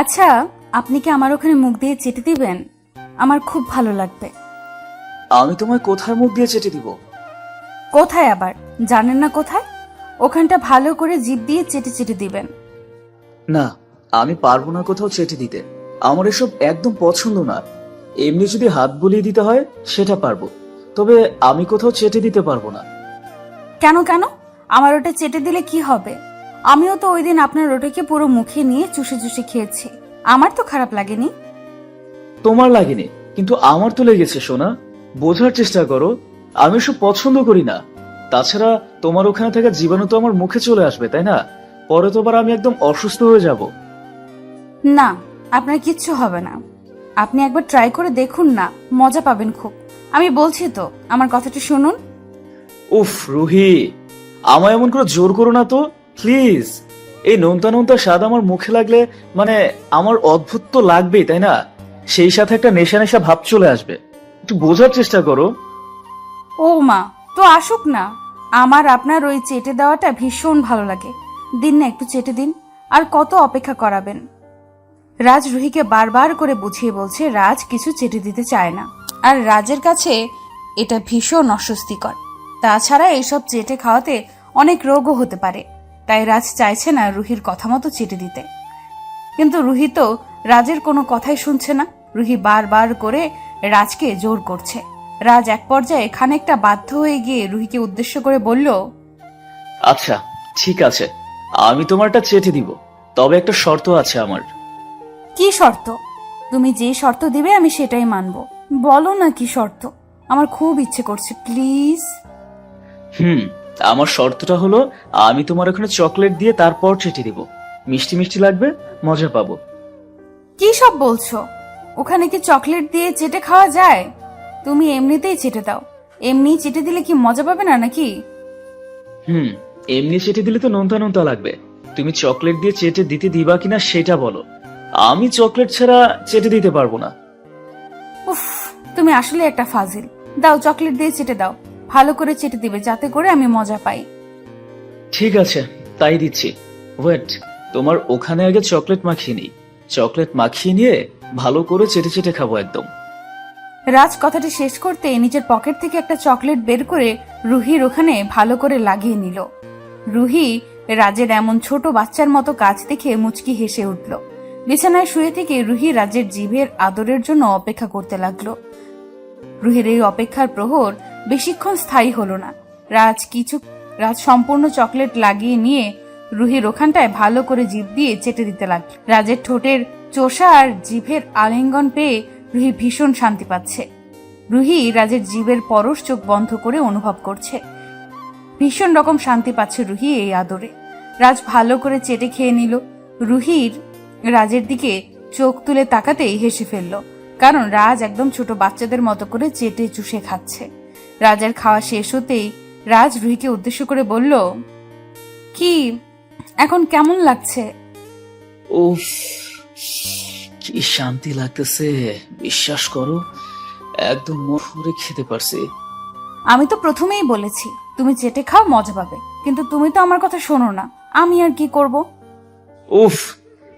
আচ্ছা, আপনি কি আমার ওখানে মুখ দিয়ে চেটে দিবেন? আমার খুব ভালো লাগবে। আমি তোমায় কোথায় মুখ দিয়ে চেটে দিব? কোথায় আবার? জানেন না কোথায়? ওখানটা ভালো করে জিভ দিয়ে চেটে চেটে দিবেন। না, আমি পারবো না কোথাও চেটে দিতে। আমার এসব একদম পছন্দ না। এমনি যদি হাত বুলিয়ে দিতে হয় সেটা পারবো, তবে আমি কোথাও চেটে দিতে পারবো না। কেন কেন? আমার ওটা চেটে দিলে কি হবে? আমিও তো ওই দিন আপনার ওটাকে পুরো মুখে নিয়ে চুষে চুষে খেয়েছি। আমার তো খারাপ লাগেনি। তোমার লাগেনি, কিন্তু আমার তো লেগেছে সোনা। বোঝার চেষ্টা করো, আমি এসব পছন্দ করি না। তাছাড়া তোমার ওখানে থাকা জীবাণু তো আমার মুখে চলে আসবে, তাই না? পরে তো আবার আমি একদম অসুস্থ হয়ে যাব। না, আপনার কিচ্ছু হবে না। আপনি একবার ট্রাই করে দেখুন না, মজা পাবেন খুব। আমি বলছি তো, আমার কথাটা শুনুন। উফ রুহি, আমায় এমন করে জোর করো না তো, প্লিজ। এই নোনতা নোনতা স্বাদ আমার মুখে লাগলে মানে আমার অদ্ভুত তো লাগবেই, তাই না? সেই সাথে একটা নেশা নেশা ভাব চলে আসবে। একটু বোঝার চেষ্টা করো। ও মা, তো আসুক না। আমার আপনার ওই চেটে দেওয়াটা ভীষণ ভালো লাগে। দিন না, একটু চেটে দিন। আর কত অপেক্ষা করাবেন? রাজ রুহিকে বারবার করে বুঝিয়ে বলছে রাজ কিছু চেটে দিতে চায় না, আর রাজের কাছে এটা ভীষণ অস্বস্তিকর। তাছাড়া এইসব চেটে খাওয়াতে অনেক রোগও হতে পারে, তাই রাজ চাইছে না রুহির কথা মতো চেটে দিতে। কিন্তু রুহি তো রাজের কোনো কথাই শুনছে না। রুহি বারবার করে রাজকে জোর করছে। রাজ এক পর্যায়ে খানিকটা বাধ্য হয়ে গিয়ে রুহিকে উদ্দেশ্য করে বলল, আচ্ছা, ঠিক আছে, আমি তোমারটা চেটে দিব, তবে একটা শর্ত আছে আমার। কি শর্ত? তুমি যে শর্ত দিবে আমি সেটাই মানবো। বলো না কি শর্ত? আমার খুব ইচ্ছে করছে, প্লিজ। হুম, আমার শর্তটা হলো আমি তোমার ওখানে চকলেট দিয়ে তারপর চেটে দিব। মিষ্টি মিষ্টি লাগবে, মজা পাবো। কি সব বলছো? ওখানে কি চকলেট দিয়ে চেটে খাওয়া যায়? তুমি এমনিতেই চেটে দাও। এমনি চেটে দিলে কি মজা পাবে না নাকি? হুম, এমনি চেটে দিলে তো নোনতা নোনতা লাগবে। তুমি চকলেট দিয়ে চেটে দিতে দিবা কিনা সেটা বলো। আমি চকলেট ছাড়া চেটে দিতে পারবো না। উফ, তুমি আসলে একটা ফাজিল। দাও, চকলেট দিয়ে চেটে দাও। ভালো করে চেটে দিবে যাতে করে আমি মজা পাই। ঠিক আছে, তাই দিচ্ছি। ওয়েট, তোমার ওখানে আগে চকলেট মাখিয়ে নিই। চকলেট মাখিয়ে নিয়ে ভালো করে চেটে চেটে খাবো একদম। রাজ কথাটি শেষ করতে নিজের পকেট থেকে একটা চকলেট বের করে রুহির ওখানে ভালো করে লাগিয়ে নিল। রুহি রাজের এমন ছোট বাচ্চার মতো কাজ দেখে মুচকি হেসে উঠল। বিছানায় শুয়ে থেকে রুহি রাজের জিভের আদরের জন্য অপেক্ষা করতে লাগলো। রুহির এই অপেক্ষার প্রহর বেশিক্ষণ স্থায়ী হলো না। রাজ সম্পূর্ণ চকলেট লাগিয়ে নিয়ে রুহির ওখানটায় ভালো করে জিভ দিয়ে চেটে দিতে লাগলো। রাজের ঠোঁটের চোষা আর জিভের আলিঙ্গন পেয়ে রুহি ভীষণ শান্তি পাচ্ছে। রুহি রাজের জিভের পরশ চোখ বন্ধ করে অনুভব করছে। ভীষণ রকম শান্তি পাচ্ছে রুহি এই আদরে। রাজ ভালো করে চেটে খেয়ে নিল। রুহির রাজের দিকে চোখ তুলে তাকাতেই হেসে ফেলল, কারণ রাজ একদম ছোট বাচ্চাদের মতো করে চেটে চুষে খাচ্ছে। রাজের খাওয়া শেষ হতেই রাজ রুহিকে উদ্দেশ্য করে বলল, কি এখন কেমন লাগছে? উফ, কি শান্তি লাগতেছে, বিশ্বাস করো। একদম মন ভরে খেতে পারছি। আমি তো প্রথমেই বলেছি তুমি চেটে খাও, মজা পাবে, কিন্তু তুমি তো আমার কথা শোনো না। আমি আর কি করব? উফ,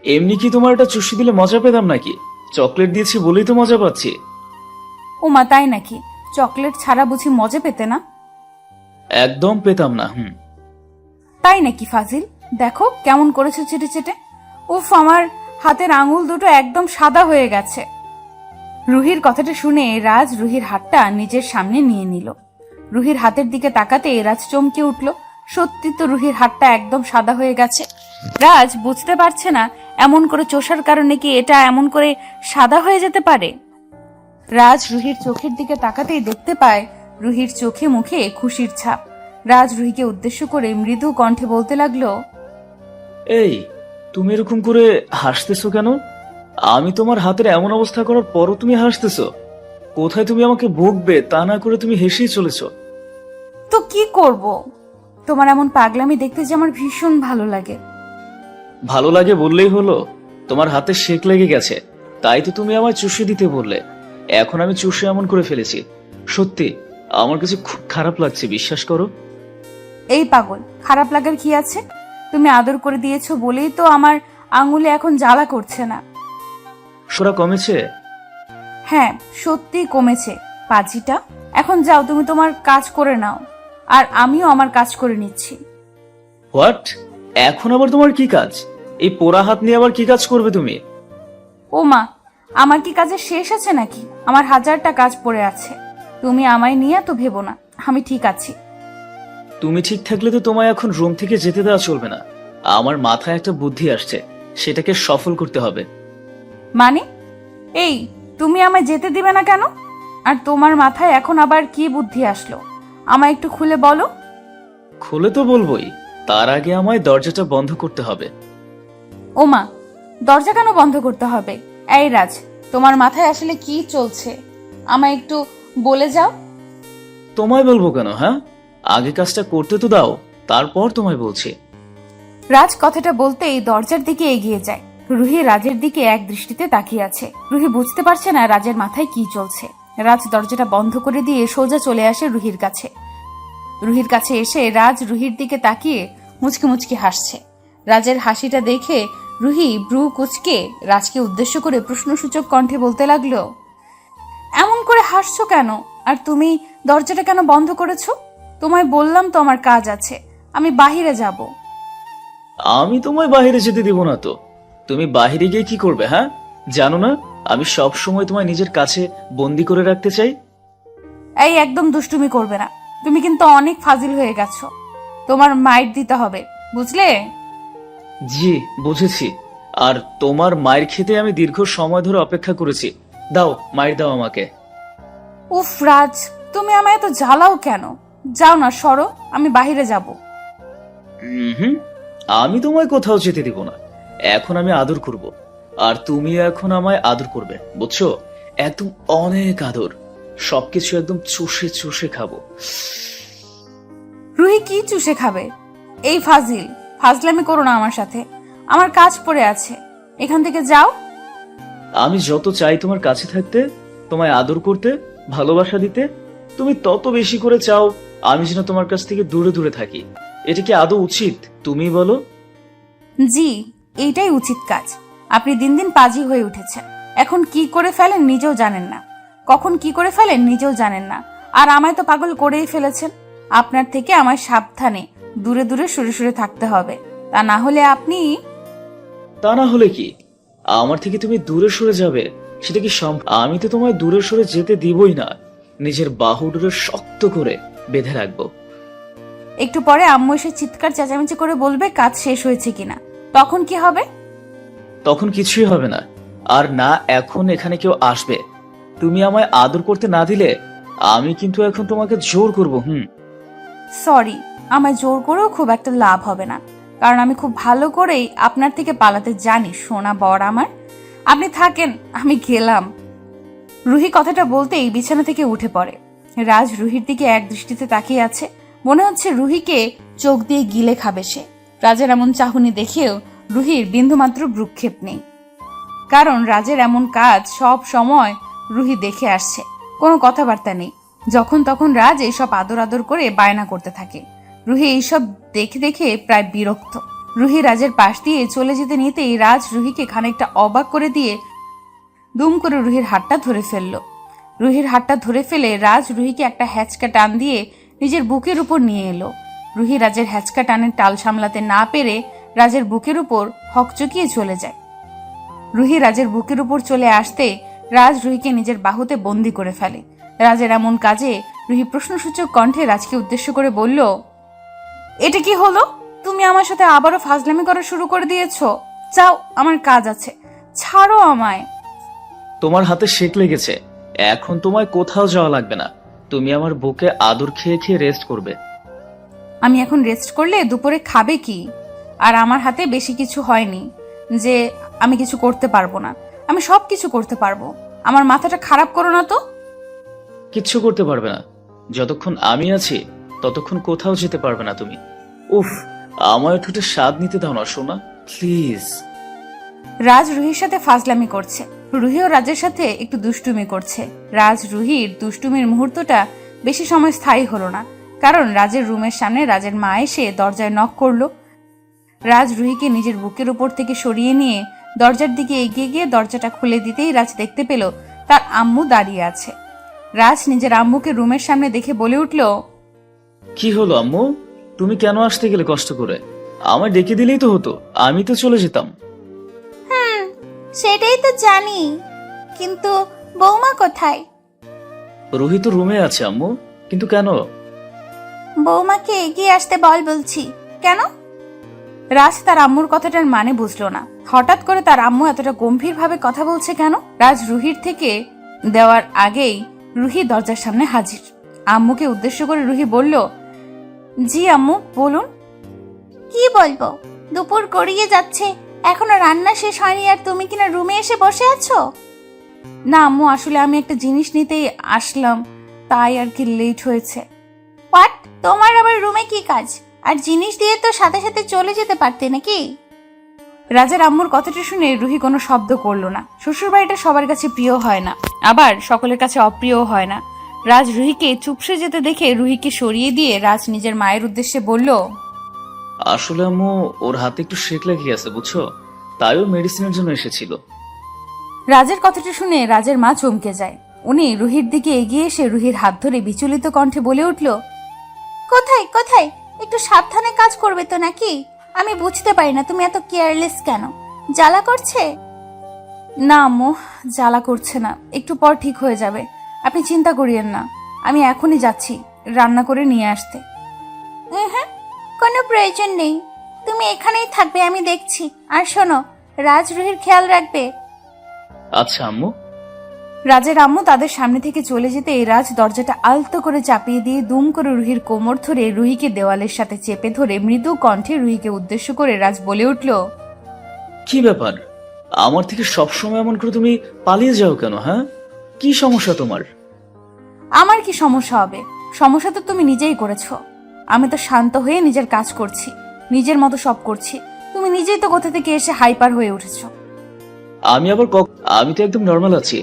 এমনি কি তোমার এটা চুষি দিলে মজা পেতাম নাকি? চকলেট দিয়েছি বলেই তো মজা পাচ্ছি। ওমা, তাই নাকি? চকলেট ছাড়া বুঝি মজা পেতে না? একদম পেতাম না। তাই নাকি ফাজিল? দেখো কেমন করেছো চেটে চেটে। উফ, আমার হাতের আঙুল দুটো একদম সাদা হয়ে গেছে। রুহির কথাটা শুনে রাজ রুহির হাতটা নিজের সামনে নিয়ে নিল। রুহির হাতের দিকে তাকাতে রাজ চমকে উঠল। সত্যি তো রুহির হাতটা একদম সাদা হয়ে গেছে। রাজ বুঝতে পারছে না এমন করে চোষার কারণে কি এটা এমন করে সাদা হয়ে যেতে পারে। রাজ রুহির চোখের দিকে তাকাতেই দেখতে পায় রুহির চোখে মুখে খুশির ছাপ। রাজ রুহিকে উদ্দেশ্য করে মৃদু কণ্ঠে বলতে লাগলো, এই, তুমি এরকম করে হাসতেছো কেন? আমি তোমার হাতের এমন অবস্থা করার পরও তুমি হাসতেছো। কোথায় তুমি আমাকে বকবে তা না করে তুমি হেসেই চলেছো। তো কি করব? তোমার এমন পাগলামি দেখতে যে আমার ভীষণ ভালো লাগে। ভালো লাগে বললেই হলো? তোমার হাতে শেক লেগে গেছে, তাই তো তুমি আমায় চুষে দিতে বললে। এখন আমি চুষে এমন করে ফেলেছি। সত্যি আমার কাছে খুব খারাপ লাগছে, বিশ্বাস করো। এই পাগল, খারাপ লাগার কি আছে? তুমি আদর করে দিয়েছো বলেই তো আমার আঙুলে এখন জ্বালা করছে না। সোরা কমেছে? হ্যাঁ, সত্যি কমেছে পাজিটা। এখন যাও, তুমি তোমার কাজ করে নাও, আর আমিও আমার কাজ করে নিচ্ছি। হোয়াট? এখন আবার তোমার কি কাজ? এই পোড়া হাত নিয়ে আবার কি কাজ করবে তুমি? ও মা, আমার কি কাজের শেষ আছে নাকি? আমার হাজারটা কাজ পড়ে আছে। তুমি আমায় নিয়ে তো ভেবো না, আমি ঠিক আছি। তুমি ঠিক থাকলে তো তোমায় এখন রুম থেকে যেতে দেওয়া চলবে না। আমার মাথায় একটা বুদ্ধি আসছে, সেটাকে সফল করতে হবে। মানে? এই, তুমি আমায় যেতে দিবে না কেন? আর তোমার মাথায় এখন আবার কি বুদ্ধি আসলো? আমায় একটু খুলে বলো। খুলে তো বলবোই, তার আগে আমায় দরজাটা বন্ধ করতে হবে। ও মা, দরজা কেন বন্ধ করতে হবে? এই রাজ, তোমার মাথায় আসলে কি চলছে আমায় একটু বলে যাও। তোমায় বলবো কেন? হ্যাঁ, আগে কাজটা করতে তো দাও, তারপর তোমায় বলছি। রাজ কথাটা বলতেই দরজার দিকে এগিয়ে যায়। রুহি রাজের দিকে এক দৃষ্টিতে তাকিয়ে আছে। রুহি বুঝতে পারছে না রাজের মাথায় কি চলছে। রাজ দরজাটা বন্ধ করে দিয়ে সোজা চলে আসে রুহির কাছে। রুহির কাছে এসে রাজ রুহির দিকে তাকিয়ে মুচকি মুচকি হাসছে। রাজের হাসিটা দেখে রুহি ব্রু কুচকে রাজকে উদ্দেশ্য করে প্রশ্নসূচক কণ্ঠে বলতে লাগলো, এমন করে হাসছো কেন? আর তুমি দরজাটা কেন বন্ধ করেছো? তোমায় বললাম তো আমার কাজ আছে, আমি বাহিরে যাব। আমি তোমায় বাইরে যেতে দিব না তো। তুমি বাইরে গিয়ে কি করবে? হ্যাঁ, জানো না আমি সব সময় তোমায় নিজের কাছে বন্দি করে রাখতে চাই। এই, একদম দুষ্টুমি করবে না। তুমি কিন্তু অনেক ফাজিল হয়ে গেছো। তোমার মাইর দিতে হবে, বুঝলে? জি, বুঝেছি। আর তোমার মায়ের খেতে আমি দীর্ঘ সময় ধরে অপেক্ষা করেছি। দাও, মায়ের দাও আমাকে। উফ রাজ, তুমি আমায় এত জ্বালাও কেন? যাও না, সরো, আমি বাহিরে যাব। হুম, আমি তোমায় কোথাও যেতে দিব না। এখন আমি আদর করব, আর তুমি এখন আমায় আদর করবে, বুঝছো? একদম অনেক আদর, সবকিছু একদম চুষে চুষে খাবো। রুহি কি চুষে খাবে? এই ফাজলামি করো না আমার সাথে। আমার কাজ পড়ে আছে, এখান থেকে যাও। আমি যত চাই তোমার কাছে থাকতে, তোমায় আদর করতে, ভালোবাসা দিতে, তুমি তত বেশি করে চাও আমি যেন তোমার কাছ থেকে দূরে দূরে থাকি। এটা কি আদৌ উচিত? তুমি বলো। জি, এইটাই উচিত কাজ। আপনি দিন দিন পাজি হয়ে উঠেছেন। এখন কি করে ফেলেন নিজেও জানেন না, কখন কি করে ফেলেন নিজেও জানেন না। আর আমায় তো পাগল করেই ফেলেছেন। আপনার থেকে আমায় সাবধানে দূরে দূরে সরে সরে থাকতে হবে, তা না হলে আপনি। তা না হলে কি? আমার থেকে তুমি দূরে সরে যাবে? সেটা কি সম্ভব? আমি তো তোমায় দূরে সরে যেতে দিবই না, নিজের বাহু দুটো শক্ত করে বেঁধে রাখবো। একটু পরে আম্মু এসে চিৎকার চেঁচামেচি করে বলবে কাজ শেষ হয়েছে কিনা। তখন কি হবে? তখন কিছুই হবে না। আর না এখন এখানে কেউ আসবে। তুমি আমায় আদর করতে না দিলে আমি কিন্তু এখন তোমাকে জোর করব। সরি, আমায় জোর করেও খুব একটা লাভ হবে না, কারণ আমি খুব ভালো করেই আপনার থেকে পালাতে জানি সোনা বর আমার। আপনি থাকেন, আমি গেলাম। রুহি কথাটা বলতেই বিছানা থেকে উঠে পড়ে। রাজ রুহির দিকে এক দৃষ্টিতে তাকিয়ে আছে। মনে হচ্ছে রুহিকে চোখ দিয়ে গিলে খাবে সে। রাজের এমন চাহনি দেখেও রুহির বিন্দুমাত্র ভ্রুক্ষেপ নেই, কারণ রাজের এমন কাজ সব সময় রুহি দেখে আসছে। কোনো কথাবার্তা নেই। যখন তখন রাজ এইসব আদর আদর করে বায়না করতে থাকে। রুহি এইসব দেখে দেখে প্রায় বিরক্ত। রুহি রাজের পাশ দিয়ে চলে যেতে নিতেই রাজ রুহিকে খানিকটা অবাক করে দিয়ে দুম করে রুহির হাতটা ধরে ফেলল। রুহির হাতটা ধরে ফেলে রাজ রুহিকে একটা হ্যাচকা টান দিয়ে নিজের বুকের উপর নিয়ে এলো। রুহি রাজের হ্যাচকা টানের টাল সামলাতে না পেরে রাজের বুকের উপর হকচকিয়ে চলে যায়। রুহি রাজের বুকের উপর চলে আসতে রাজ রুহিকে নিজের বাহুতে বন্দি করে ফেলে। রাজের এমন কাজে রুহি প্রশ্নসূচক কণ্ঠে রাজকে উদ্দেশ্য করে বলল, এটা কি হলো? তুমি আমার সাথে আবারও ফাজলামি করা শুরু করে দিয়েছো। যাও, আমার কাজ আছে, ছাড়ো আমায়। তোমার হাতে শেক লেগেছে, এখন তোমায় কোথাও যাওয়া লাগবে না। তুমি আমার বুকে আদর খেয়ে খেয়ে রেস্ট করবে। আমি এখন রেস্ট করলে দুপুরে খাবে কি? আর আমার হাতে বেশি কিছু হয়নি যে আমি কিছু করতে পারবো না। আমি সব কিছু করতে পারবো। আমার মাথাটা খারাপ করো না তো। কিচ্ছু করতে পারবে না। যতক্ষণ আমি আছি ততক্ষণ কোথাও যেতে পারবে না তুমি। উফ, আমার ঠোঁটে স্বাদ নিতে দাও না সোনা, প্লিজ। রাজ রুহির সাথে ফাজলামি করছে, রুহিও রাজের সাথে একটু দুষ্টুমি করছে। রাজ রুহির দুষ্টুমির মুহূর্তটা বেশি সময় স্থায়ী হলো না, কারণ রাজের রুমের সামনে রাজের মা এসে দরজায় নক করলো। রাজ রুহিকে নিজের বুকের উপর থেকে সরিয়ে নিয়ে দরজার দিকে এগিয়ে গিয়ে দরজাটা খুলে দিতেই রাজ দেখতে পেল তার আম্মু দাঁড়িয়ে আছে। রাজ নিজের আম্মুকে রুমের সামনে দেখে বলে উঠল, কি হলো আম্মু, তুমি কেন আসতে গেলে কষ্ট করে? আমায় ডেকে দিলেই তো হতো, আমি তো চলে যেতাম। সেটাই তো জানি, কিন্তু বৌমা কোথায়? রুহি তো রুমে আছে আম্মু, কিন্তু কেন? বৌমাকে এগিয়ে আসতে বল বলছি। কেন? রাজ তার আম্মুর কথাটার মানে বুঝলো না। হঠাৎ করে তার আম্মু এতটা গম্ভীর ভাবে কথা বলছে কেন? রাজ রুহির থেকে দেওয়ার আগেই রুহি দরজার সামনে হাজির। আম্মুকে উদ্দেশ্য করে রুহি বলল, জি আম্মু বলুন। কি বলবো, দুপুর গড়িয়ে যাচ্ছে, এখনো রান্না শেষ হয়নি আর তুমি কিনা রুমে এসে বসে আছো? না আম্মু, আসলে আমি একটা জিনিস নিতেই আসলাম, তাই আর কি লেট হয়েছে। হোয়াট? তোমার আবার রুমে কি কাজ? আর জিনিস দিয়ে তো সাথে সাথে চলে যেতে পারতে নাকি? রাজের আম্মুর কথাটা শুনে রুহি কোনো শব্দ করলো না। শ্বশুরবাড়িটা সবার কাছে প্রিয় হয় না, আবার সকলের কাছে অপ্রিয় হয় না। রাজ রুহিকে চুপসে যেতে দেখে রুহিকে সরিয়ে দিয়ে রাজ নিজের মায়ের উদ্দেশ্যে বলল, আসলে আম্মু, ওর হাতে একটু শেক লেগে গেছে বুঝছো, তাই ও মেডিসিনের জন্য এসেছিল। রাজের কথাটা শুনে রাজের মা চমকে যায়। উনি রুহির দিকে এগিয়ে এসে রুহির হাত ধরে বিচলিত কণ্ঠে বলে উঠল, কোথায় কোথায়? একটু সাবধানে কাজ করবে তো নাকি? আমি বুঝতে পারি না তুমি এত কেয়ারলেস কেন। জ্বালা করছে? না আম্মু, জ্বালা করছে না, একটু পর ঠিক হয়ে যাবে, আপনি চিন্তা করিয়েন না। আমি এখনই যাচ্ছি রান্না করে নিয়ে আসতে। হ্যাঁ, কোনো প্রয়োজন নেই, তুমি এখানেই থাকবে, আমি দেখছি। আর শোনো, রাজ রুহির খেয়াল রাখবে। আচ্ছা আম্মু। রাজের আম্মু তাদের সামনে থেকে চলে যেতে রাজ দরজাটা আলতো করে চাপিয়ে দিয়ে দুম করে রুহির কোমর ধরে রুহিকে দেওয়ালের সাথে চেপে ধরে মৃদু কণ্ঠে রুহিকে উদ্দেশ্য করে রাজ বলে উঠল, কি ব্যাপার, আমার থেকে সবসময় এমন করে তুমি পালিয়ে যাও কেন? হ্যাঁ, কি সমস্যা তোমার? আমার কি সমস্যা হবে? সমস্যা তো তুমি নিজেই করেছো। আমি তো শান্ত হয়ে নিজের কাজ করছি, নিজের মতো সব করছি, তুমি নিজেই তো কোথা থেকে এসে হাইপার হয়ে উঠেছো। আমি তো একদম নর্মাল আছি।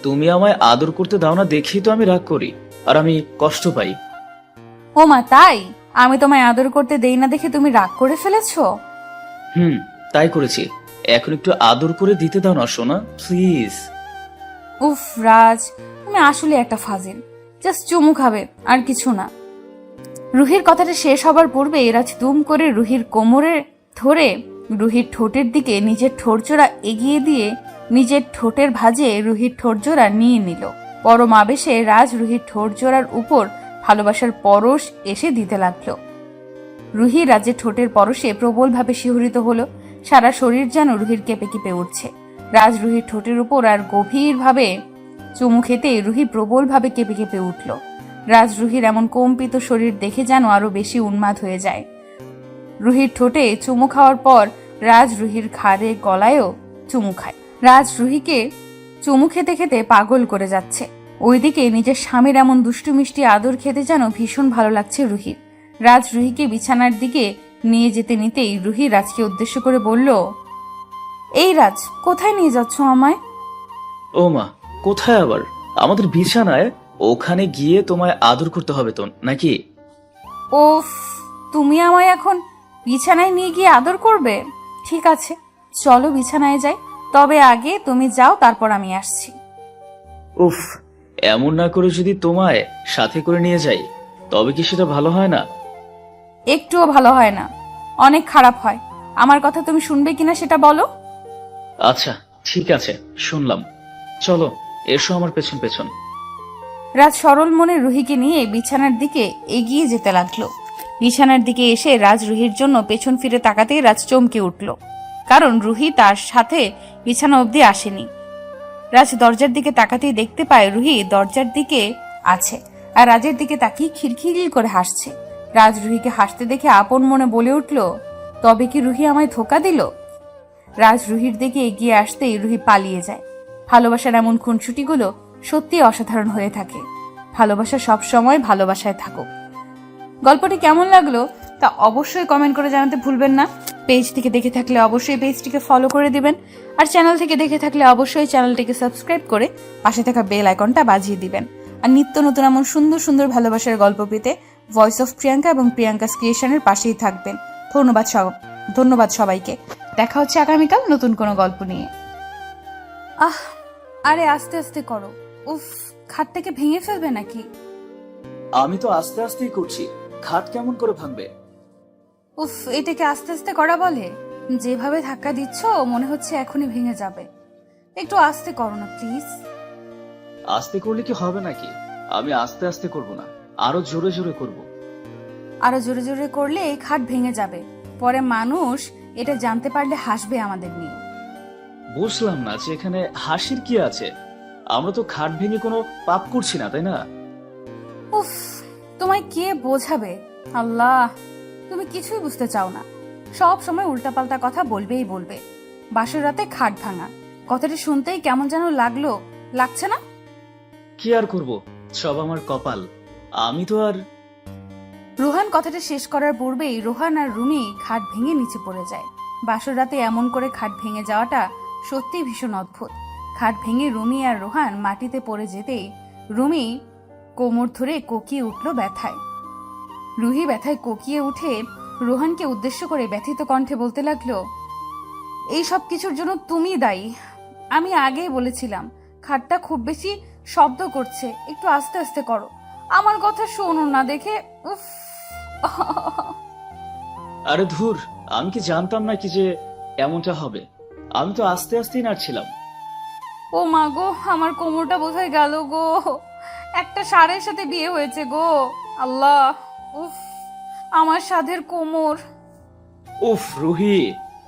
তুমি আমায় আদর করতে দাও না দেখেই তো আমি রাগ করি আর আমি কষ্ট পাই। ও মা, তাই? আমি তোমায় আদর করতে দেই না দেখে তুমি রাগ করে ফেলেছো? তাই করেছি। এখন একটু আদর করে দিতে দাও না সোনা, প্লিজ। উফ রাজ, তুমি আসলে একটা ফাজিল, জাস্ট চুমু খাবে আর কিছু না। রুহির কথাটা শেষ হবার পূর্বে রাজ দুম করে রুহির কোমরে ধরে রুহির ঠোঁটের দিকে নিজের ঠোঁটজোড়া এগিয়ে দিয়ে নিজের ঠোঁটের ভাঁজে রুহির ঠোঁটজোড়া নিয়ে নিল। পরম আবেশে রাজ রুহির ঠোঁটজোড়ার উপর ভালোবাসার পরশ এসে দিতে লাগলো। রুহি রাজের ঠোঁটের পরশে প্রবলভাবে শিহরিত হলো। সারা শরীর যেন রুহির কেঁপে কেঁপে উঠছে। রাজ রুহির ঠোঁটের উপর আর গভীরভাবে চুমু খেতে রুহি প্রবলভাবে কেঁপে কেঁপে উঠল। রাজ রুহির এমন কম্পিত শরীর দেখে যেন আরো বেশি উন্মাদ হয়ে যায়। রুহির ঠোঁটে চুমু খাওয়ার পর রাজ রুহির ঘাড়ে গলায়ও চুমু খায়। রাজ রুহিকে চুমু খেতে খেতে পাগল করে যাচ্ছে। ওইদিকে নিজের স্বামীর এমন দুষ্টু মিষ্টি আদর খেতে যেন ভীষণ ভালো লাগছে রুহির। রাজ রুহিকে বিছানার দিকে নিয়ে যেতে নিতেই রুহি রাজকে উদ্দেশ্য করে বলল, এই রাজ, কোথায় নিয়ে যাচ্ছ আমায়? ও মা, কোথায় আবার? আমাদের বিছানায়, ওখানে গিয়ে তোমায় আদর করতে হবে তো নাকি? ওফ, তুমি আমায় এখন বিছানায় নিয়ে গিয়ে আদর করবে? ঠিক আছে, চলো বিছানায় যাই, তবে আগে তুমি যাও, তারপর আমি আসছি। উফ, এমন না করে যদি তোমায় সাথে করে নিয়ে যাই তবে কি সেটা ভালো হয় না? একটুও ভালো হয় না, অনেক খারাপ হয়। আমার কথা তুমি শুনবে কিনা সেটা বলো। আচ্ছা ঠিক আছে, শুনলাম। চলো, এসো আমার পেছন পেছন। রাজ সরল মনে রুহিকে নিয়ে বিছানার দিকে এগিয়ে যেতে লাগলো। বিছানার দিকে এসে রাজ রুহির জন্য পেছন ফিরে তাকাতেই রাজ চমকে উঠল, কারণ রুহি তার সাথে বিছানা অবধি আসেনি। রাজ দরজার দিকে তাকাতেই দেখতে পায় রুহি দরজার দিকে আছে আর রাজের দিকে তাকিয়ে খিলখিল করে হাসছে। রাজ রুহিকে হাসতে দেখে আপন মনে বলে উঠল, তবে কি রুহি আমায় ধোকা দিল? রাজ রুহির দিকে এগিয়ে আসতেই রুহি পালিয়ে যায়। ভালোবাসার এমন খুনসুটিগুলো সত্যি অসাধারণ হয়ে থাকে। ভালোবাসা সব সময় ভালোবাসায় থাকুক। গল্পটি কেমন লাগলো তা অবশ্যই কমেন্ট করে জানাতে ভুলবেন না। পেজ থেকে দেখে থাকলে অবশ্যই পেজটিকে ফলো করে দিবেন, আর চ্যানেল থেকে দেখে থাকলে অবশ্যই চ্যানেলটিকে সাবস্ক্রাইব করে পাশে থাকা বেল আইকনটা বাজিয়ে দিবেন। আর নিত্য নতুন এমন সুন্দর সুন্দর ভালোবাসার গল্প পেতে ভয়েস অফ প্রিয়াঙ্কা এবং প্রিয়াঙ্কাস ক্রিয়েশনের পাশেই থাকবেন। ধন্যবাদ ধন্যবাদ সবাইকে। দেখা হচ্ছে আগামীকাল নতুন কোনো গল্প নিয়ে। আরে আস্তে আস্তে করো। উফ, খাটটাকে ভেঙে ফেলবে নাকি? আমি তো আস্তে আস্তেই করছি, খাট কেমন করে ভাঙবে? উফ, এটাকে আস্তে আস্তে করা বলে? যেভাবে ধাক্কা দিচ্ছ মনে হচ্ছে এখনই ভেঙে যাবে। একটু আস্তে করো না প্লিজ। আস্তে করলে কি হবে নাকি? আমি আস্তে আস্তে করব না, আরো জোরে জোরে করব। আরো জোরে জোরে করলে এই খাট ভেঙে যাবে, পরে মানুষ এটা জানতে পারলে হাসবে আমাদের নিয়ে। বুঝলাম না যে এখানে হাসির কি আছে? আমরা তো খাট ভেঙে কোনো পাপ করছি না, তাই না? উফ, তোমায় কে বোঝাবে? আল্লাহ, তুমি কিছুই বুঝতে চাও না, সব সময় উল্টাপাল্টা কথা বলবেই বলবে। বাসর রাতে খাট ভাঙা কথাটা শুনতেই কেমন যেন লাগছে না? কি আর করব, সব আমার কপাল। আমি তো আর রোহান কথাটা শেষ করার পূর্বেই রোহান আর রুমি খাট ভেঙে নিচে পড়ে যায়। বাসর রাতে এমন করে খাট ভেঙে যাওয়াটা সত্যিই ভীষণ অদ্ভুত। খাট ভেঙে রুমি আর রোহান মাটিতে পড়ে যেতেই রুমি কোমর ধরে কোকিয়ে উঠল ব্যথায়। রুহি ব্যথায় কোকিয়ে উঠে রোহানকে উদ্দেশ্য করে ব্যথিত কণ্ঠে বলতে লাগলো, এই সব কিছুর জন্য তুমি দায়ী। আমি আগেই বলেছিলাম খাটটা খুব বেশি শব্দ করছে, একটু আস্তে আস্তে করো। আমার কথা শোনো না দেখে। উফ। আরে ধুর, আমি কি জানতাম নাকি যে এমনটা হবে? আমি তো আস্তে আস্তেই নাড়ছিলাম। ও মা গো, আমার কোমরটা বোধহয় গেল গো। একটা ষাঁড়ের সাথে বিয়ে হয়েছে গো। আল্লাহ, উফ, আমার সাধের কোমর। উফ রুহি,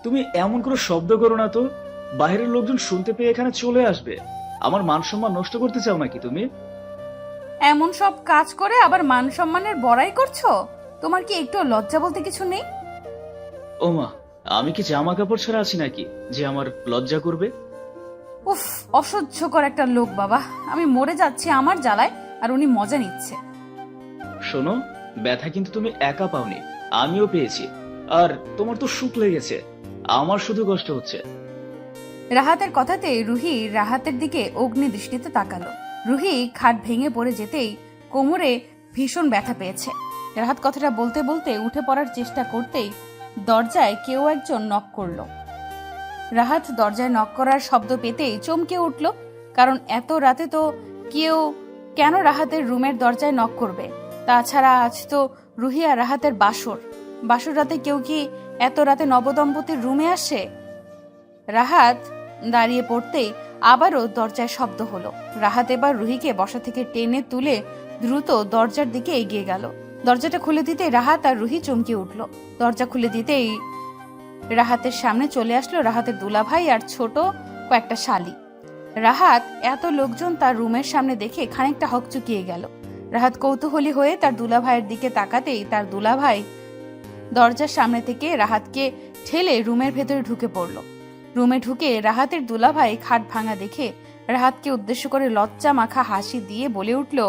তুমি এমন করে শব্দ করো না তো, বাইরের লোকজন শুনতে পেয়ে এখানে চলে আসবে। আমার মান সম্মান নষ্ট করতে চাও নাকি তুমি? এমন সব কাজ করে আবার মান সম্মানের বড়াই করছো? তোমার কি একটু লজ্জা বলতে কিছু নেই? ওমা, আমি কি জামা কাপড় ছাড়া আছি নাকি যে আমার লজ্জা করবে? উফ, অসহ্যকর একটা লোক বাবা। আমি মরে যাচ্ছি আমার জ্বালায়, আর উনি মজা নিচ্ছে। শোনো, ব্যথা কিন্তু তুমি একা পাওনি, আমিও পেয়েছি। আর তোমার তো সুখ লেগেছে, আমার শুধু কষ্ট হচ্ছে। রাহাতের কথাতে রুহি রাহাতের দিকে অগ্নি দৃষ্টিতে তাকালো। রুহি খাট ভেঙে পড়ে যেতেই কোমরে ভীষণ ব্যথা পেয়েছে। রাহাত কথাটা বলতে বলতে উঠে পড়ার চেষ্টা করতেই দরজায় কেউ একজন নক করলো। রাহাত দরজায় নক করার শব্দ পেতেই চমকে উঠল, কারণ এত রাতে তো কেন রাহাতের রুমের দরজায় নক করবে? তাছাড়া আজ তো রুহি আর রাহাতের বাসর রাতে কেউ কি এত রাতে নবদম্পতির রুমে আসে? রাহাত দাঁড়িয়ে পড়তেই আবারও দরজায় শব্দ হলো। রাহাত এবার রুহিকে বসা থেকে টেনে তুলে দ্রুত দরজার দিকে এগিয়ে গেল। দরজাটা খুলে দিতে রাহাত আর রুহি চমকে উঠল। দরজা খুলে দিতেই রাহাতের সামনে চলে আসলো রাহাতের দুলাভাই আর ছোট কয়েকটা শালি। রাহাত এত লোকজন তার রুমের সামনে দেখে খানিকটা হকচকিয়ে গেল। রাহাত কৌতূহলী হয়ে তার দুলাভাইয়ের দিকে তাকাতেই তার দুলাভাই দরজার সামনে থেকে রাহাতকে ঠেলে রুমের ভেতরে ঢুকে পড়ল। রুমে ঢুকে রাহাতের দুলাভাই খাট ভাঙা দেখে রাহাতকে উদ্দেশ্য করে লজ্জা মাখা হাসি দিয়ে বলে উঠল,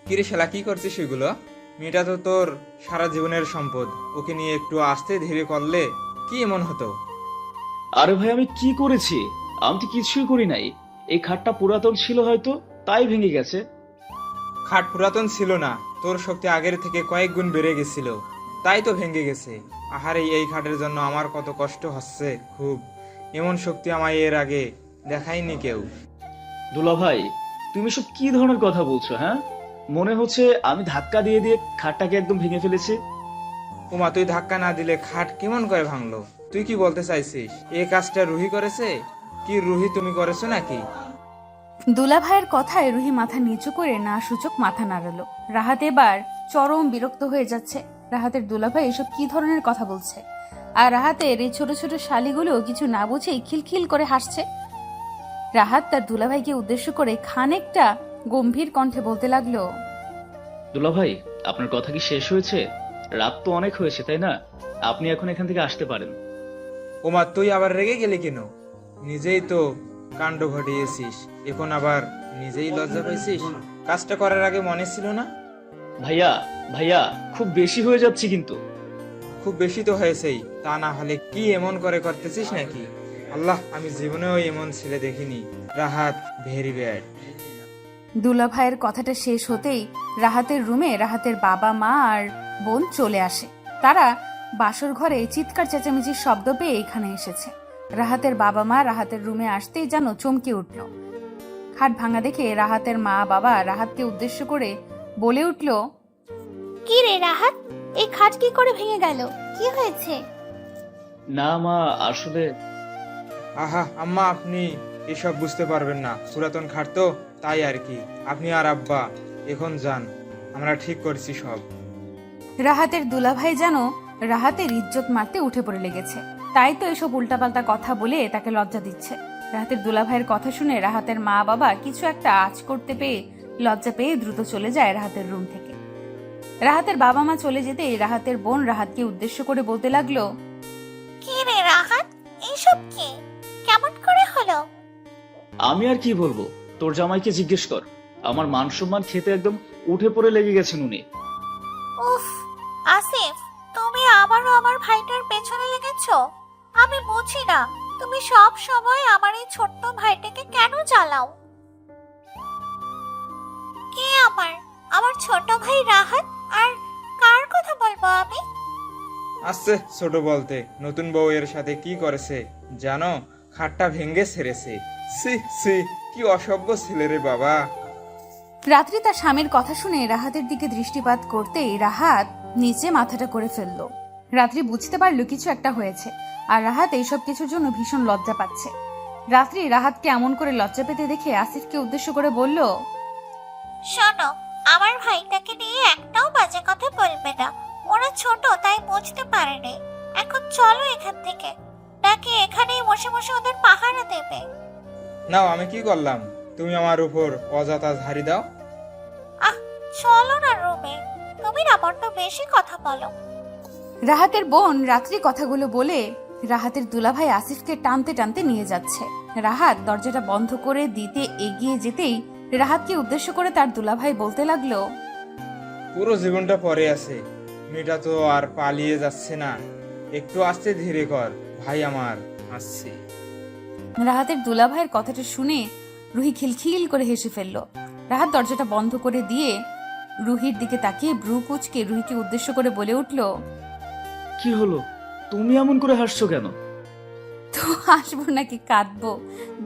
কিরে শালা, কি করছিস এগুলো? মেয়েটা তো তোর সারা জীবনের সম্পদ, ওকে নিয়ে একটু আস্তে ধীরে করলে কি এমন হতো? আরে ভাই, আমি কি করেছি? আমি তো কিছুই করি নাই। এই খাটটা পুরাতন ছিল হয়তো, তাই ভেঙে গেছে। খাট পুরাতন ছিল না, তোর শক্তি আগের থেকে কয়েক গুণ বেড়ে গেছিল, তাই তো ভেঙে গেছে। আহারে, এই খাটের জন্য আমার কত কষ্ট হচ্ছে খুব। এমন শক্তি আমায় এর আগে দেখায়নি কেউ। দুলা ভাই, তুমি সব কি ধরনের কথা বলছো? হ্যাঁ, মনে হচ্ছে আমি ধাক্কা দিয়ে দিয়ে খাটটাকে একদম ভেঙে ফেলেছি। উমা, তুই ধাক্কা না দিলে খাট কেমন করে ভাঙলো? তুই কি বলতে চাইছিস এই কাজটা রুহি করেছে? কি রুহি তুমি করেছো নাকি? দুলাভাইয়ের কথায় রুহি মাথা নিচু করে না সূচক মাথা নাড়ালো। রাহাত এবার চরম বিরক্ত হয়ে যাচ্ছে। রাহাতের দুলাভাই এসব কি ধরনের কথা বলছে? আর রাহাতের এই ছোট ছোট শালিগুলো কিছু না বুঝেই খিলখিল করে হাসছে। রাহাত তার দুলাভাইকে উদ্দেশ্য করে খানিকটা গম্ভীর কণ্ঠে বলতে লাগলো, দুলা ভাই, আপনার কথা কি শেষ হয়েছে? রাত তো অনেক হয়েছে, তাই না? আপনি এখন এখান থেকে আসতে পারেন। ওমা, তুই আবার রেগে গেলি কেন? নিজেই তো কাণ্ড ঘটিয়েছিস, এখন আবার নিজেই লজ্জা পাইছিস? কাজটা করার আগে মনে ছিল না? ভাইয়া ভাইয়া, খুব বেশি হয়ে যাচ্ছে কিন্তু। খুব বেশি তো হয়েছেই, তা না হলে কি এমন করে করতেছিস নাকি? আল্লাহ, আমি জীবনেও এমন ছেলে দেখিনি। Rahat very bad. দুলাভাইয়ের কথাটা শেষ হতেই রাহাতের রুমে রাহাতের বাবা মা আর বোন চলে আসে। তারা বাসর ঘরে চিৎকার চেঁচামেচির শব্দ পেয়ে এখানে এসেছে। রাহাতের বাবা মা রাহাতের রুমে আসতেই যেন চমকে উঠল। খাট ভাঙা দেখে রাহাতের মা বাবা রাহাতকে উদ্দেশ্য করে বলে উঠল, কি রে রাহাত, এই খাট কি করে ভেঙে গেল? কি হয়েছে? না মা, আসলে আহা আম্মা, আপনি এসব বুঝতে পারবেন না, পুরাতন খাট তো, তাই আর কি। আপনি আর আব্বা এখন যান, আমরা ঠিক করছি সব। রাহাতের দুলাভাই যেন রাহাতের ইজ্জত মারতে উঠে পড়ে লেগেছে, তাই তো এসব উল্টাপাল্টা কথা বলে তাকে লজ্জা দিচ্ছে। রাহাতের দুলাভাইয়ের কথা শুনে রাহাতের মা বাবা কিছু একটা আঁচ করতে পেয়ে লজ্জা পেয়ে দ্রুত চলে যায় রাহাতের রুম থেকে। রাহাতের বাবা মা চলে যেতেই রাহাতের বোন রাহাতকে উদ্দেশ্য করে বলতে লাগলো, কি রে রাহাত, এইসব কি? কেমন করে হলো? আমি আর কি বলবো, তোর জামাইকে জিজ্ঞেস কর। আমার মান সম্মান খেতে একদম উঠে পড়ে লেগে গেছেন উনি। উফ আসিফ, তুমি আবারও আমার ভাইটার পেছনে লেগেছো। আমি বুঝি না তুমি সব সময় আমার এই ছোট্ট ভাইটাকে কেন জ্বালাও। কে আমার ছোট ভাই রাহাত? আর কার কথা বলবো আমি? আসছে ছোট বলতে, নতুন বউয়ের সাথে কি করেছে জানো? খাটটা ভেঙে ছেড়েছে। সি সি, কি অসভ্য ছেলে রে বাবা। রাত্রি তার স্বামীর কথা শুনে রাহাতের দিকে দৃষ্টিপাত করতেই রাহাত নিচে মাথাটা করে ফেললো। রাত্রি বুঝতে পারলো কিছু একটা হয়েছে, আর রাহাত এইসব কিছুর জন্য ভীষণ লজ্জা পাচ্ছে। রাত্রি রাহাতকে এমন করে লজ্জা পেতে দেখে আসিফকে উদ্দেশ্য করে বলল, শোনো, আমার ভাইটাকে নিয়ে একটাও বাজে কথা বলবে না। ওরা ছোট তাই বুঝতে পারেনি। এখন চলো এখান থেকে, নাকি এখানেই বসে বসে ওদের পাহারা দেবে? নাও, আমি কি করলাম? তুমি আমার উপর অযথা ঝাড়ি দাও। আহ, চলো না রুমে, তুমি না বড্ড বেশি কথা বলো। রাহাতের বোন রাত্রি কথাগুলো বলে রাহাতের দুলাভাই আসিফকে টানতে টানতে নিয়ে যাচ্ছে। রাহাত দরজাটা বন্ধ করে দিতে এগিয়ে যেতেই রাহাতকে উদ্দেশ্য করে তার দুলাভাই বলতে লাগলো, পুরো জীবনটা পরে আছে, মেয়েটা তো আর পালিয়ে যাচ্ছে না। একটু আস্তে ধীরে কর ভাই আমার, আসছে। রাহাতের দুলাভাইয়ের কথাটা শুনে রুহি খিলখিল করে হেসে ফেলল। রাহাত দরজাটা বন্ধ করে দিয়ে রুহির দিকে তাকিয়ে ব্রু কুচকে রুহিকে উদ্দেশ্য করে বলে উঠল, কি হলো, তুমি এমন করে হাসছো কেন? তো হাসবো নাকি কাঁদবো?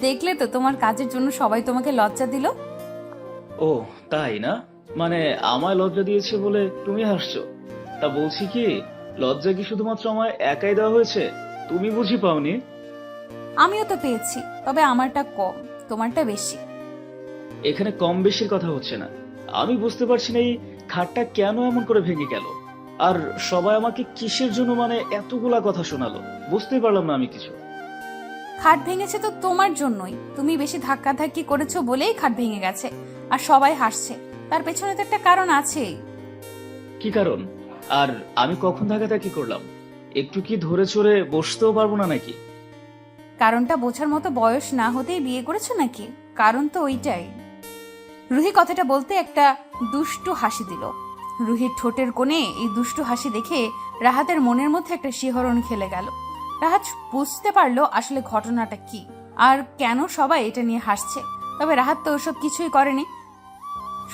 দেখলে তো তোমার কাজের জন্য সবাই তোমাকে লজ্জা দিল। ও তাই না, মানে আমায় লজ্জা দিয়েছে বলে তুমি হাসছো? তা বলছি কি, লজ্জা কি শুধুমাত্র আমায় একাই দেওয়া হয়েছে? তুমি বুঝি পাওনি? আমিও তো পেয়েছি, তবে আমারটা কম, তোমারটা বেশি। এখানে কম বেশির কথা হচ্ছে না, আমি বুঝতে পারছি না এই খাটটা কেন এমন করে ভেঙে গেল, আর সবাই আমাকে কিসের জন্য মানে এতগুলা কথা শোনালো, বুঝতে পারলাম না আমি কিছু। খাট ভেঙেছে তো তোমার জন্যই, তুমি বেশি ধাক্কাধাক্কি করেছো বলেই খাট ভেঙে গেছে, আর সবাই হাসছে। তার পেছনে তো একটা কারণ আছেই। কি কারণ? আর আমি কখন ধাক্কাধাক্কি করলাম? একটু কি ধরে চড়ে বসতেও পারবো না নাকি? কারণটা বোঝার মতো বয়স না হতেই বিয়ে করেছো নাকি? কারণ তো ওইটাই। রুহি কথাটা বলতে একটা দুষ্টু হাসি দিল। রুহির ঠোঁটের কোণে এই দুষ্টু হাসি দেখে রাহাতের মনের মধ্যে একটা শিহরণ খেলে গেল। রাহাত বুঝতে পারলো আসলে ঘটনাটা কি আর কেন সবাই এটা নিয়ে হাসছে। তবে রাহাত তো ওসব কিছুই করেনি,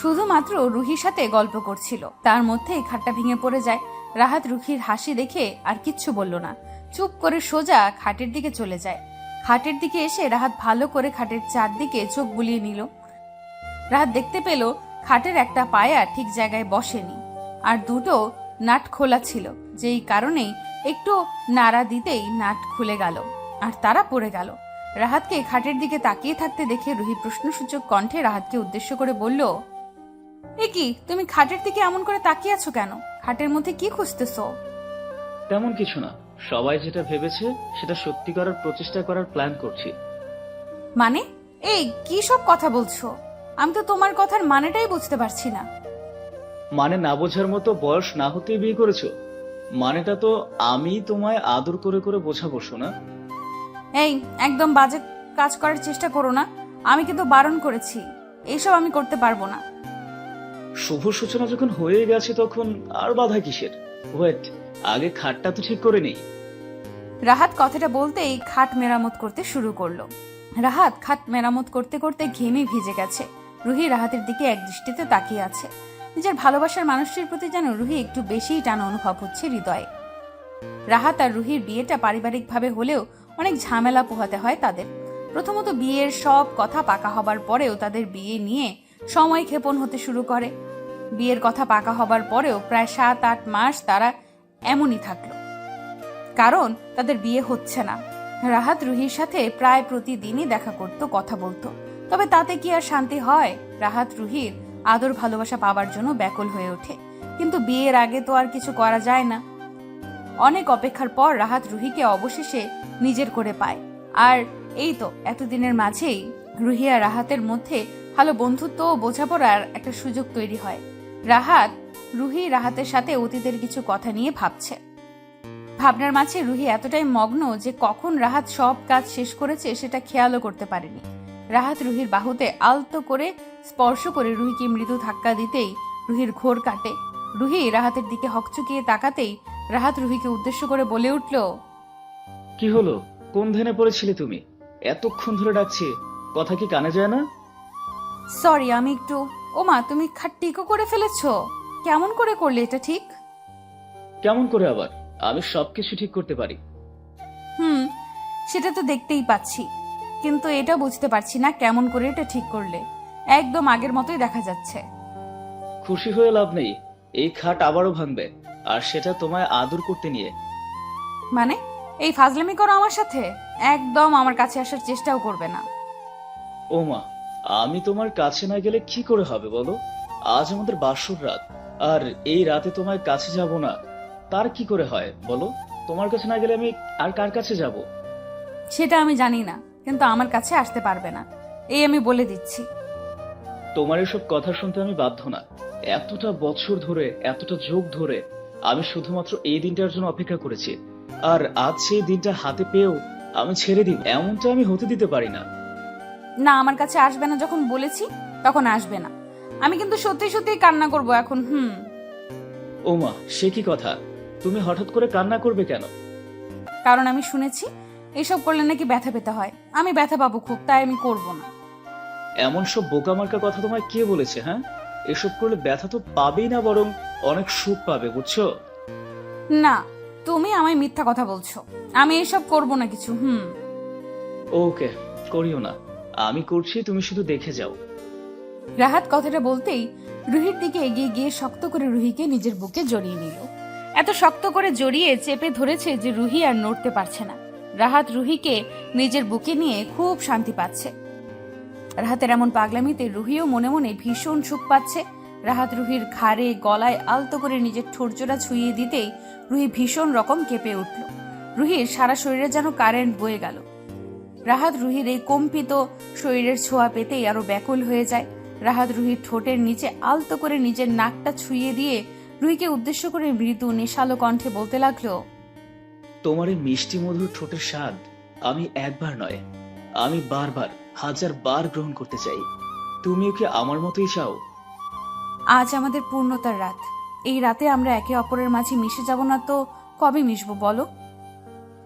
শুধুমাত্র রুহির সাথে গল্প করছিল। তার মধ্যেই খাটটা ভেঙে পড়ে যায়। রাহাত রুহির হাসি দেখে আর কিচ্ছু বলল না, চুপ করে সোজা খাটের দিকে চলে যায়। খাটের দিকে এসে রাহাত ভালো করে খাটের চারদিকে চোখ বুলিয়ে নিল। রাহাত দেখতে পেল খাটের একটা পায়া ঠিক জায়গায় বসেনি, আর দুটো নাট খোলা ছিল, যেই কারণেই একটু নাড়া দিতেই নাট খুলে গেল আর তারা পড়ে গেল। রাহাতকে খাটের দিকে তাকিয়ে থাকতে দেখে রুহি প্রশ্নসূচক কণ্ঠে রাহাতকে উদ্দেশ্য করে বলল, এ কি, তুমি খাটের দিকে এমন করে তাকিয়ে আছো কেন? খাটের মধ্যে কি খুঁজতেছো? তেমন কিছু না, সবাই যেটা ভেবেছে সেটা সত্যি করার প্রচেষ্টা করার প্ল্যান করছি। মানে এই কি সব কথা বলছো? আমি তো তোমার কথার মানেটাই বুঝতে পারছি না। মানে না বোঝার মতো বয়স না হতেই বিয়ে করেছো? মানেটা তো আমি তোমায় আদর করে করে বোঝাবো শোনা। এই একদম বাজে কাজ করার চেষ্টা করো না, আমি কিন্তু বারণ করেছি, এইসব আমি করতে পারবো না। শুভ সূচনা যখন হয়ে গেছে তখন আর বাধা কিসের? ওয়েট, আগে খাটটা তো ঠিক করে নেই। রাহাত কথাটা বলতেই খাট মেরামত করতে শুরু করলো। রাহাত খাট মেরামত করতে করতে ঘেমে ভিজে গেছে। রুহি রাহাতের দিকে এক দৃষ্টিতে তাকিয়ে আছে। নিজের ভালোবাসার মানুষটির প্রতি যেন রুহি একটু বেশিই টান অনুভব হচ্ছে হৃদয়ে। রাহাত আর রুহির বিয়েটা পারিবারিকভাবে হলেও অনেক ঝামেলা পোহাতে হয় তাদের। প্রথমত বিয়ের সব কথা পাকা হবার পরেও তাদের বিয়ে নিয়ে সময় ক্ষেপণ হতে শুরু করে। বিয়ের কথা পাকা হবার পরেও প্রায় 7-8 মাস তারা এমনই থাকলো, কারণ তাদের বিয়ে হচ্ছে না। রাহাত রুহির সাথে প্রায় প্রতিদিনই দেখা করত, কথা বলতো, তবে তাতে কি আর শান্তি হয়? রাহাত রুহির আদর ভালোবাসা পাওয়ার জন্য ব্যাকুল হয়ে ওঠে, কিন্তু বিয়ের আগে তো আর কিছু করা যায় না। অনেক অপেক্ষার পর রাহাত রুহিকে অবশেষে নিজের করে পায়। আর এই তো এতদিনের মাঝেই রুহি আর রাহাতের মধ্যে ভালো বন্ধুত্ব ও বোঝাপড়ার একটা সুযোগ তৈরি হয়। রুহি রাহাতের সাথে অতীতের কিছু কথা নিয়ে ভাবছে। ভাবনার মাঝে রুহি এতটাই মগ্ন যে কখন রাহাত সব কাজ শেষ করেছে সেটা খেয়ালও করতে পারেনি। রাহাত রুহির বাহুতে আলতো করে স্পর্শ করে রুহিকে মৃদু ধাক্কা দিতেই রুহির ঘোর কাটে। রুহি রাহাতের দিকে হকচকিয়ে তাকাতেই রাহাত রুহিকে উদ্দেশ্য করে বলে উঠল, কি হলো? কোন ধ্যানে পড়েছিলে তুমি? এতক্ষণ ধরে ডাকছি, কথা কি কানে যায় না? সরি, আমি একটু। ওমা, তুমি খাট্টিকো করে ফেলেছো? কেমন করে করলে এটা ঠিক? কেমন করে আবার? আমি সবকিছু ঠিক করতে পারি। সেটা তো দেখতেই পাচ্ছি, কিন্তু এটা বুঝতে পারছি না কেমন করে এটা ঠিক করলে। একদম আগের মতোই দেখা যাচ্ছে। খুশি হয়ে লাভ নেই, এই খাট আবারও ভাঙবে, আর সেটা তোমায় আদর করতে নিয়ে। মানে এই ফাজলামি করো আমার সাথে? একদম আমার কাছে আসার চেষ্টাও করবে না। ও মা, আমি তোমার কাছে না গেলে কি করে হবে বলো? আজ আমাদের বাসর রাত, আর এই রাতে তোমার কাছে যাব না তার কি করে হয় বলো? তোমার কাছে না গেলে আমি আর কার কাছে যাব? সেটা আমি জানি না, কিন্তু আমার কাছে আসতে পারবে না, এই আমি বলে দিচ্ছি। তোমার এসব কথা শুনতে আমি বাধ্য না। এতটা বছর ধরে, এতটা যুগ ধরে আমি শুধুমাত্র এই দিনটার জন্য অপেক্ষা করেছি, আর আজ সেই দিনটা হাতে পেয়েও আমি ছেড়ে দিই, এমনটা আমি হতে দিতে পারি না। না, আমার কাছে আসবে না যখন বলেছি তখন আসবে না। আমি কিন্তু সত্যি সত্যি কান্না করব এখন। ওমা, সে কি কথা? তুমি হঠাৎ করে কান্না করবে কেন? কারণ আমি শুনেছি এসব করলে নাকি ব্যথা পেতে হয়। আমি ব্যথা পাবো খুব, তাই আমি করব না। এমন সব বোকামার্কা কথা তোমায় কে বলেছে? হ্যাঁ, এসব করলে ব্যথা তো পাবেই না, বরং অনেক সুখ পাবে, বুঝছো? না, তুমি আমায় মিথ্যা কথা বলছো। আমি এসব করব না কিছু। ওকে, করিও না, আমি করছি, তুমি শুধু দেখে যাও। রাহাত কথাটা বলতেই রুহির দিকে এগিয়ে গিয়ে শক্ত করে রুহিকে নিজের বুকে জড়িয়ে নিল। এত শক্ত করে জড়িয়ে চেপে ধরেছে যে রুহি আর নড়তে পারছে না। রাহাত রুহিকে নিজের বুকে নিয়ে খুব শান্তি পাচ্ছে। রাহাতের এমন পাগলামিতে রুহিও মনে মনে ভীষণ সুখ পাচ্ছে। রাহাত রুহির ঘাড়ে গলায় আলতো করে নিজের ঠোঁটজোড়া ছুঁয়ে দিতেই রুহি ভীষণ রকম কেঁপে উঠল। রুহির সারা শরীরে যেন কারেন্ট বয়ে গেল। রাহাত রুহির এই কম্পিত শরীরের ছোঁয়া পেতেই আরো ব্যাকুল হয়ে যায়। রাহাত রুহির ঠোঁটের নিচে আলতো করে নিজের নাকটা ছুঁয়ে দিয়ে রুহিকে উদ্দেশ্য করে মৃদু নেশালো কণ্ঠে বলতে লাগলো, তোমার এই মিষ্টি মধুর ঠোঁটের স্বাদ আমি একবার নয়, আমি বারবার, 1000 বার গ্রহণ করতে চাই। তুমিও কি আমার মতোই চাও? আজ আমাদের পূর্ণতার রাত। এই রাতে আমরা একে অপরের মাঝে মিশে যাব না তো কবে মিশবো বলো?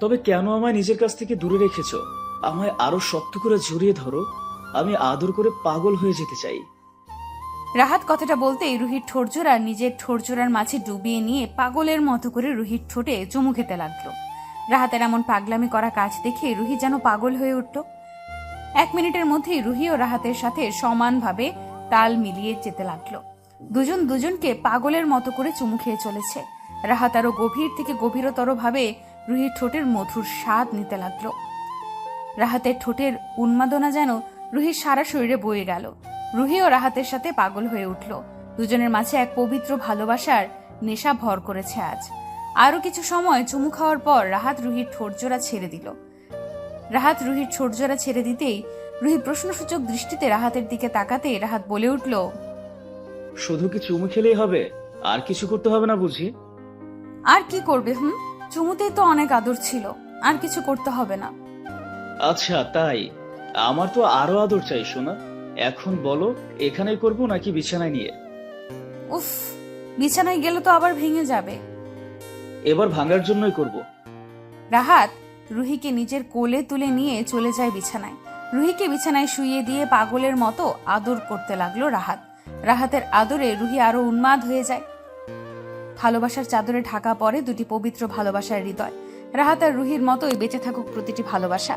তবে কেন আমায় নিজের কাছ থেকে দূরে রেখেছো? আমায় আরো শক্ত করে জড়িয়ে ধরো, আমি আদর করে পাগল হয়ে যেতে চাই। রাহাত কথাটা বলতেই রুহির ঠোঁটজোড়া নিজের ঠোঁটজোড়ার মাঝে ডুবিয়ে নিয়ে পাগলের মতো করে রুহির ঠোঁটে চুমু খেতে লাগলো। রাহাতের এমন পাগলামি করা কাজ দেখে রুহি যেন পাগল হয়ে উঠল। 1 মিনিটের মধ্যেই রুহি ও রাহাতের সাথে সমানভাবে তাল মিলিয়ে যেতে লাগলো। দুজন দুজনকে পাগলের মতো করে চুমু খেয়ে চলেছে। রাহাত আরো গভীর থেকে গভীরতর ভাবে রুহির ঠোঁটের মধুর স্বাদ নিতে লাগলো। রাহাতের ঠোঁটের উন্মাদনা যেন রুহির সারা শরীরে বয়ে গেল। রুহি ও রাহাতের সাথে পাগল হয়ে উঠল। দুজনের মাঝে এক পবিত্র ভালোবাসার নেশা ভর করেছে আজ। আরো কিছু সময় চুমু খাওয়ার পর রাহাত রুহির ঠোঁটজোড়া ছেড়ে দিল। রাহাত রুহির ঠোঁটজোড়া ছেড়ে দিতেই রুহি প্রশ্নসূচক দৃষ্টিতে রাহাতের দিকে তাকাতে রাহাত বলে উঠল, শুধু কি চুমু খেলেই হবে? আর কিছু করতে হবে না বুঝি? আর কি করবে? চুমুতেই তো অনেক আদর ছিল, আর কিছু করতে হবে না। আচ্ছা তাই, আমার তো আরো আদর চাই সোনা। এখন বলো, এখানেই করবো নাকি বিছানায় নিয়ে? উফ, বিছানায় গেলে তো আবার ভেঙে যাবে। এবার ভাঙার জন্যই করব। রাহাত রুহিকে নিজের কোলে তুলে নিয়ে চলে যায় বিছানায়। রুহিকে বিছানায় শুইয়ে দিয়ে পাগলের মতো আদর করতে লাগলো রাহাত। রাহাতের আদরে রুহি আরো উন্মাদ হয়ে যায়। ভালোবাসার চাদরে ঢাকা পড়ে দুটি পবিত্র ভালোবাসার হৃদয়। রাহাত আর রুহির মতোই বেঁচে থাকুক প্রতিটি ভালোবাসা।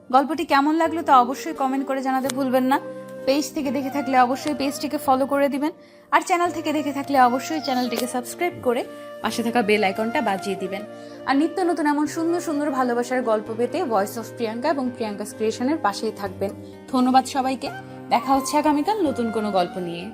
গল্পটি কেমন লাগলো তা অবশ্যই কমেন্ট করে জানাতে ভুলবেন না। পেজ থেকে দেখে থাকলে অবশ্যই পেজটিকে ফলো করে দিবেন, আর চ্যানেল থেকে দেখে থাকলে অবশ্যই চ্যানেলটিকে সাবস্ক্রাইব করে পাশে থাকা বেল আইকনটা বাজিয়ে দিবেন। আর নিত্য নতুন এমন সুন্দর সুন্দর ভালোবাসার গল্প পেতে ভয়েস অফ প্রিয়াঙ্কা এবং প্রিয়াঙ্কা ক্রিয়েশনের পাশেই থাকবেন। ধন্যবাদ সবাইকে। দেখা হচ্ছে আগামীকাল নতুন কোনো গল্প নিয়ে।